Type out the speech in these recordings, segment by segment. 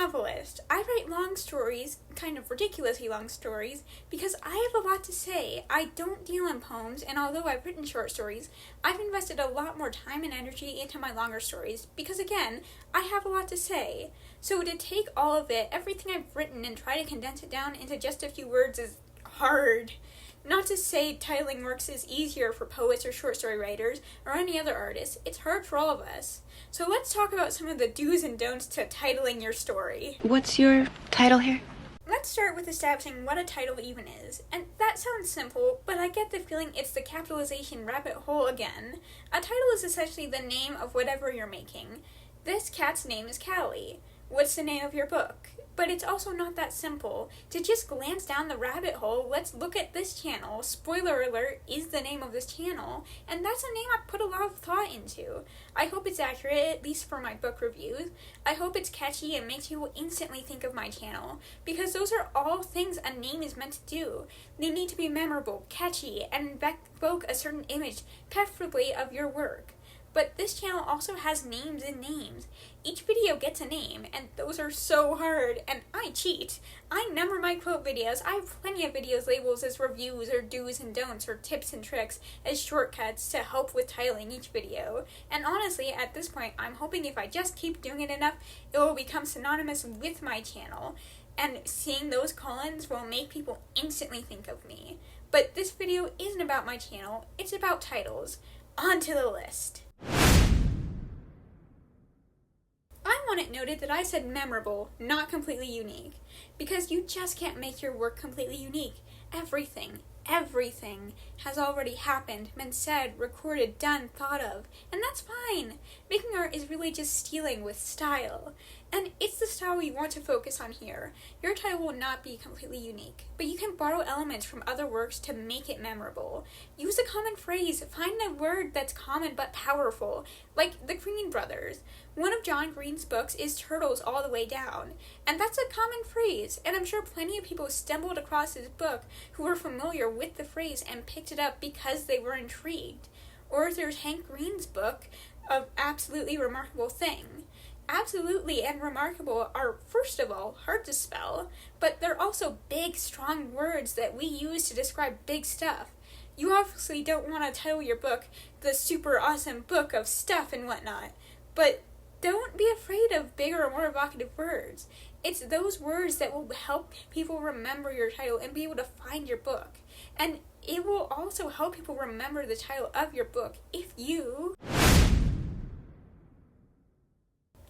novelist. I write long stories, kind of ridiculously long stories, because I have a lot to say. I don't deal in poems, and although I've written short stories, I've invested a lot more time and energy into my longer stories, because again, I have a lot to say. So to take all of it, everything I've written, and try to condense it down into just a few words is hard. Not to say titling works is easier for poets or short story writers or any other artists, it's hard for all of us. So let's talk about some of the do's and don'ts to titling your story. What's your title here? Let's start with establishing what a title even is. And that sounds simple, but I get the feeling it's the capitalization rabbit hole again. A title is essentially the name of whatever you're making. This cat's name is Callie. What's the name of your book? But it's also not that simple. To just glance down the rabbit hole, let's look at this channel. Spoiler alert is the name of this channel, and that's a name I put a lot of thought into. I hope it's accurate, at least for my book reviews. I hope it's catchy and makes people instantly think of my channel, because those are all things a name is meant to do. They need to be memorable, catchy, and evoke a certain image, preferably of your work. But this channel also has names and names. Each video gets a name, and those are so hard, and I cheat. I number my quote videos. I have plenty of videos labels as reviews or do's and don'ts or tips and tricks as shortcuts to help with titling each video. And honestly, at this point, I'm hoping if I just keep doing it enough, it will become synonymous with my channel. And seeing those colons will make people instantly think of me. But this video isn't about my channel, it's about titles. On to the list. I want it noted that I said memorable, not completely unique, because you just can't make your work completely unique. Everything has already happened, been said, recorded, done, thought of, and that's fine. Making art is really just stealing with style, and it's the style we want to focus on here. Your title will not be completely unique, but you can borrow elements from other works to make it memorable. Use a common phrase, find a word that's common but powerful, like the Green Brothers. One of John Green's books is Turtles All the Way Down, and that's a common phrase, and I'm sure plenty of people stumbled across his book who were familiar with the phrase and picked it up because they were intrigued. Or there's Hank Green's book of Absolutely Remarkable Thing. Absolutely and remarkable are, first of all, hard to spell, but they're also big, strong words that we use to describe big stuff. You obviously don't want to title your book The Super Awesome Book of Stuff and whatnot, but don't be afraid of bigger or more evocative words. It's those words that will help people remember your title and be able to find your book. And it will also help people remember the title of your book if you...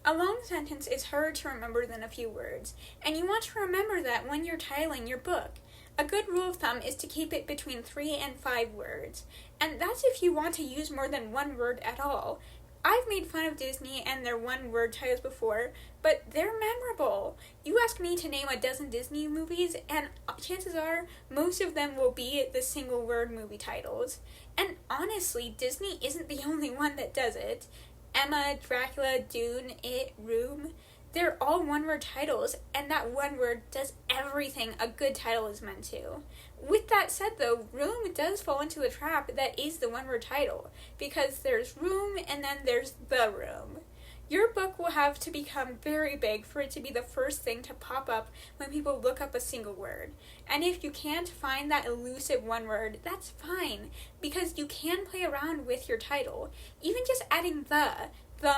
A long sentence is harder to remember than a few words, and you want to remember that when you're titling your book. A good rule of thumb is to keep it between 3 and 5 words, and that's if you want to use more than one word at all. I've made fun of Disney and their one-word titles before, but they're memorable. You ask me to name a dozen Disney movies, and chances are most of them will be the single-word movie titles. And honestly, Disney isn't the only one that does it. Emma, Dracula, Dune, It, Room, they're all one-word titles, and that one word does everything a good title is meant to. With that said though, Room does fall into the trap that is the one-word title, because there's Room and then there's The Room. Your book will have to become very big for it to be the first thing to pop up when people look up a single word. And if you can't find that elusive one word, that's fine, because you can play around with your title. Even just adding The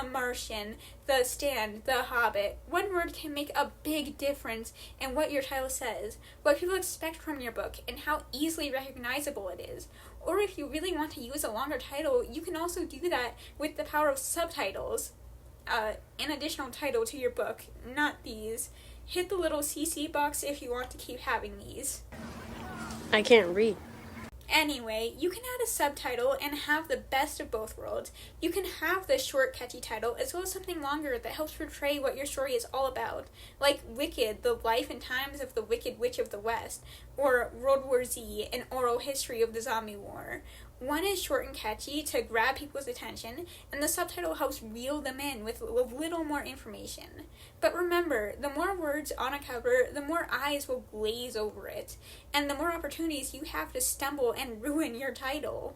Martian, The Stand, The Hobbit. One word can make a big difference in what your title says, what people expect from your book, and how easily recognizable it is. Or if you really want to use a longer title, you can also do that with the power of subtitles. An additional title to your book, not these. Hit the little CC box if you want to keep having these. I can't read. Anyway, you can add a subtitle and have the best of both worlds. You can have the short, catchy title, as well as something longer that helps portray what your story is all about, like Wicked, the life and times of the Wicked Witch of the West, or World War Z, an oral history of the zombie war. One is short and catchy to grab people's attention, and the subtitle helps reel them in with a little more information. But remember, the more words on a cover, the more eyes will glaze over it, and the more opportunities you have to stumble and ruin your title.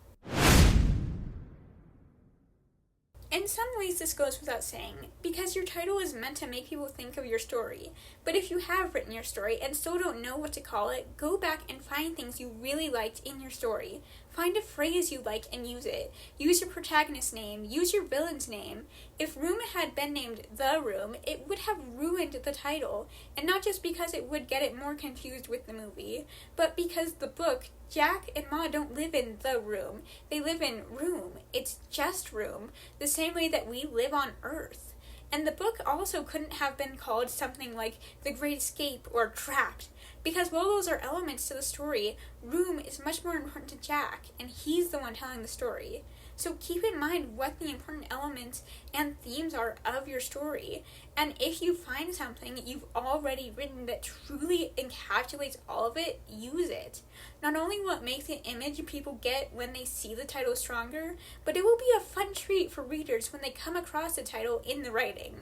In some ways, this goes without saying, because your title is meant to make people think of your story. But if you have written your story and still don't know what to call it, go back and find things you really liked in your story. Find a phrase you like and use it. Use your protagonist's name. Use your villain's name. If Room had been named The Room, it would have ruined the title. And not just because it would get it more confused with the movie, but because the book, Jack and Ma don't live in the room. They live in Room. It's just Room, the same way that we live on Earth. And the book also couldn't have been called something like The Great Escape or Trapped, because while those are elements to the story, Room is much more important to Jack, and he's the one telling the story. So keep in mind what the important elements and themes are of your story, and if you find something you've already written that truly encapsulates all of it, use it. Not only will it make the image people get when they see the title stronger, but it will be a fun treat for readers when they come across the title in the writing.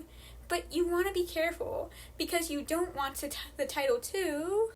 But you want to be careful, because you don't want the title to...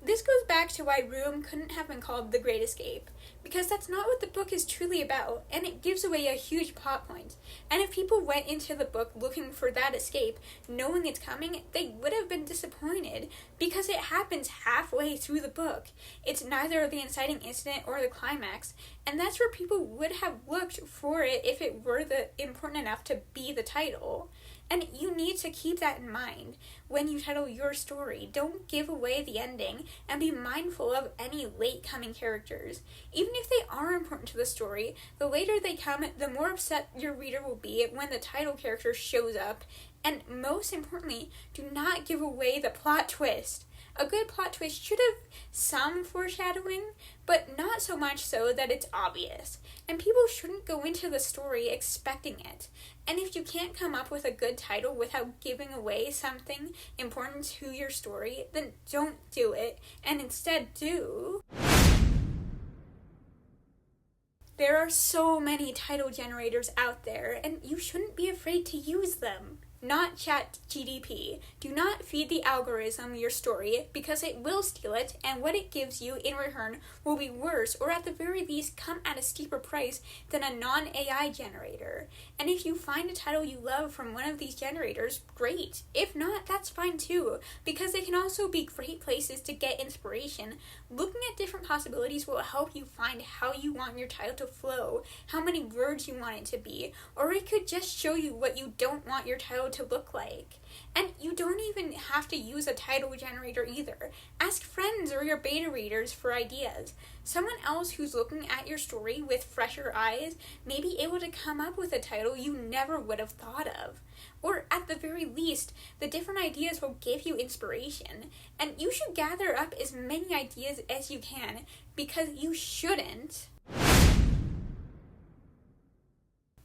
This goes back to why Room couldn't have been called The Great Escape, because that's not what the book is truly about, and it gives away a huge plot point. And if people went into the book looking for that escape, knowing it's coming, they would have been disappointed, because it happens halfway through the book. It's neither the inciting incident or the climax, and that's where people would have looked for it if it were important enough to be the title. And you need to keep that in mind when you title your story. Don't give away the ending, and be mindful of any late-coming characters. Even if they are important to the story, the later they come, the more upset your reader will be when the title character shows up. And most importantly, do not give away the plot twist. A good plot twist should have some foreshadowing, but not so much so that it's obvious. And people shouldn't go into the story expecting it. And if you can't come up with a good title without giving away something important to your story, then don't do it, and instead do... There are so many title generators out there, and you shouldn't be afraid to use them. Not ChatGPT. Do not feed the algorithm your story, because it will steal it, and what it gives you in return will be worse, or at the very least come at a steeper price than a non-AI generator. And if you find a title you love from one of these generators, great. If not, that's fine too, because they can also be great places to get inspiration. Looking at different possibilities will help you find how you want your title to flow, how many words you want it to be, or it could just show you what you don't want your title to look like. And you don't even have to use a title generator either. Ask friends or your beta readers for ideas. Someone else who's looking at your story with fresher eyes may be able to come up with a title you never would have thought of. Or at the very least, the different ideas will give you inspiration. And you should gather up as many ideas as you can, because you shouldn't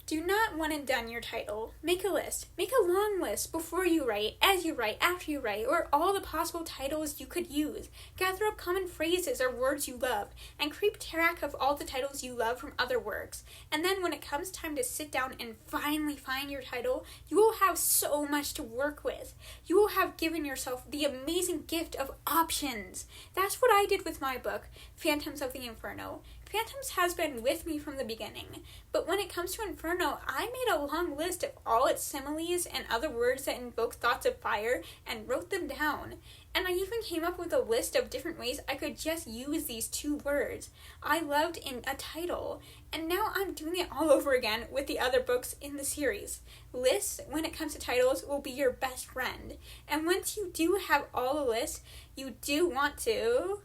do not one and done your title. Make a list. Make a long list before you write, as you write, after you write, or all the possible titles you could use. Gather up common phrases or words you love, and keep track of all the titles you love from other works. And then when it comes time to sit down and finally find your title, you will have so much to work with. You will have given yourself the amazing gift of options. That's what I did with my book, Phantoms of the Inferno. Phantoms has been with me from the beginning, but when it comes to Inferno, I made a long list of all its similes and other words that invoke thoughts of fire and wrote them down. And I even came up with a list of different ways I could just use these two words I loved in a title, and now I'm doing it all over again with the other books in the series. Lists, when it comes to titles, will be your best friend, and once you do have all the lists, you do want to...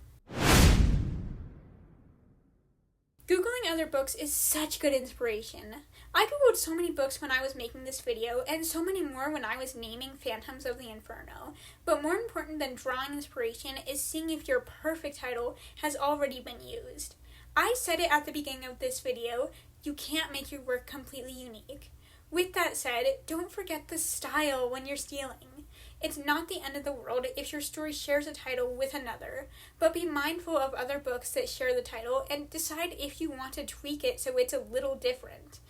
Googling other books is such good inspiration. I googled so many books when I was making this video, and so many more when I was naming Phantoms of the Inferno. But more important than drawing inspiration is seeing if your perfect title has already been used. I said it at the beginning of this video, you can't make your work completely unique. With that said, don't forget the style when you're stealing. It's not the end of the world if your story shares a title with another, but be mindful of other books that share the title and decide if you want to tweak it so it's a little different.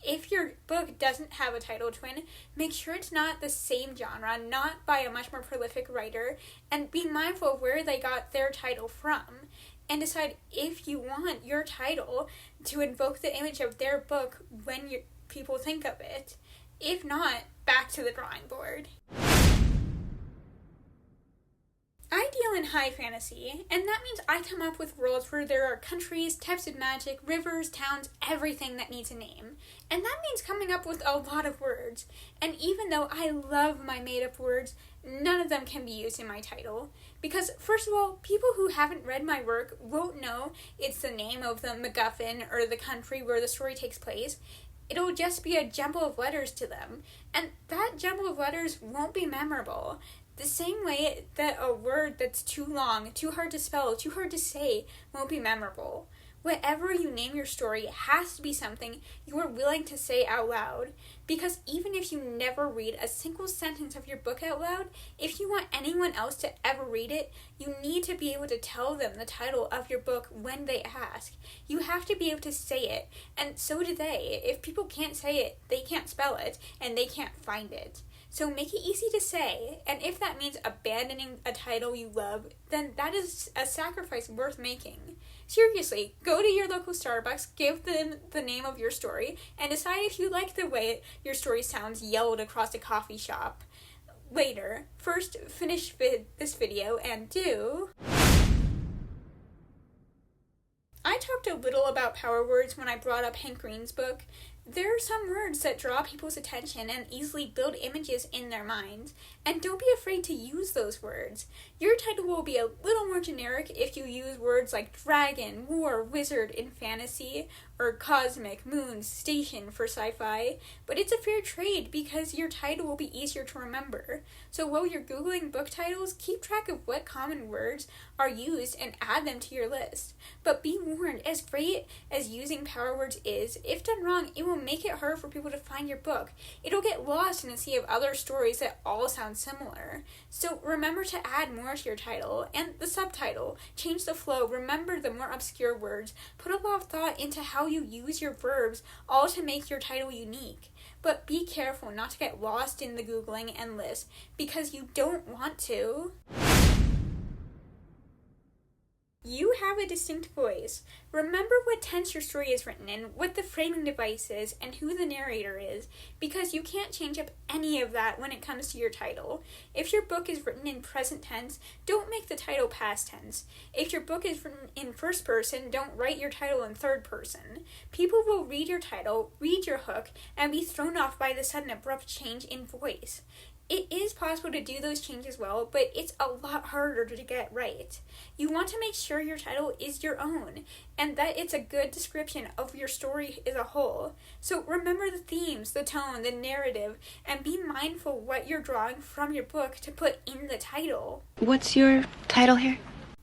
If your book doesn't have a title twin, make sure it's not the same genre, not by a much more prolific writer, and be mindful of where they got their title from. and decide if you want your title to invoke the image of their book when people think of it. If not, back to the drawing board. I deal in high fantasy, and that means I come up with worlds where there are countries, types of magic, rivers, towns, everything that needs a name. And that means coming up with a lot of words. And even though I love my made-up words, none of them can be used in my title. Because, first of all, people who haven't read my work won't know it's the name of the MacGuffin or the country where the story takes place. It'll just be a jumble of letters to them. And that jumble of letters won't be memorable. The same way that a word that's too long, too hard to spell, too hard to say won't be memorable. Whatever you name your story has to be something you are willing to say out loud. Because even if you never read a single sentence of your book out loud, if you want anyone else to ever read it, you need to be able to tell them the title of your book when they ask. You have to be able to say it, and so do they. If people can't say it, they can't spell it, and they can't find it. So make it easy to say, and if that means abandoning a title you love, then that is a sacrifice worth making. Seriously, go to your local Starbucks, give them the name of your story, and decide if you like the way your story sounds yelled across a coffee shop. Later, first finish this video and do... I talked a little about power words when I brought up Hank Green's book. There are some words that draw people's attention and easily build images in their minds, and don't be afraid to use those words. Your title will be a little more generic if you use words like dragon, war, wizard in fantasy, or cosmic, moon, station for sci-fi, but it's a fair trade because your title will be easier to remember. So while you're Googling book titles, keep track of what common words are used and add them to your list. But be warned, as great as using power words is, if done wrong, it will make it hard for people to find your book. It'll get lost in a sea of other stories that all sound similar. So remember to add more to your title and the subtitle. Change the flow, remember the more obscure words, put a lot of thought into how you use your verbs, all to make your title unique. But be careful not to get lost in the Googling and list, because you don't want to. You have a distinct voice. Remember what tense your story is written in, what the framing device is, and who the narrator is, because you can't change up any of that when it comes to your title. If your book is written in present tense, don't make the title past tense. If your book is written in first person, don't write your title in third person. People will read your title, read your hook, and be thrown off by the sudden abrupt change in voice. It is possible to do those changes well, but it's a lot harder to get right. You want to make sure your title is your own, and that it's a good description of your story as a whole. So remember the themes, the tone, the narrative, and be mindful what you're drawing from your book to put in the title. What's your title here?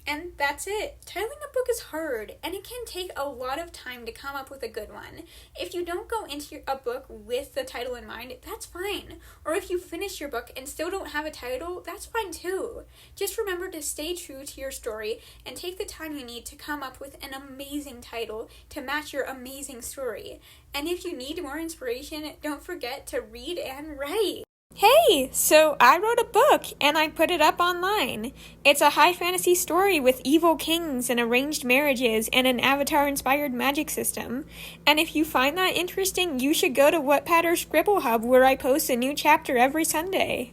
And that's it. Titling a book is hard, and it can take a lot of time to come up with a good one. If you don't go into a book with the title in mind, that's fine. Or if you finish your book and still don't have a title, that's fine too. Just remember to stay true to your story and take the time you need to come up with an amazing title to match your amazing story. And if you need more inspiration, don't forget to read and write. Hey, so I wrote a book and I put it up online. It's a high fantasy story with evil kings and arranged marriages and an Avatar-inspired magic system. And if you find that interesting, you should go to Wattpad or Scribble Hub where I post a new chapter every Sunday.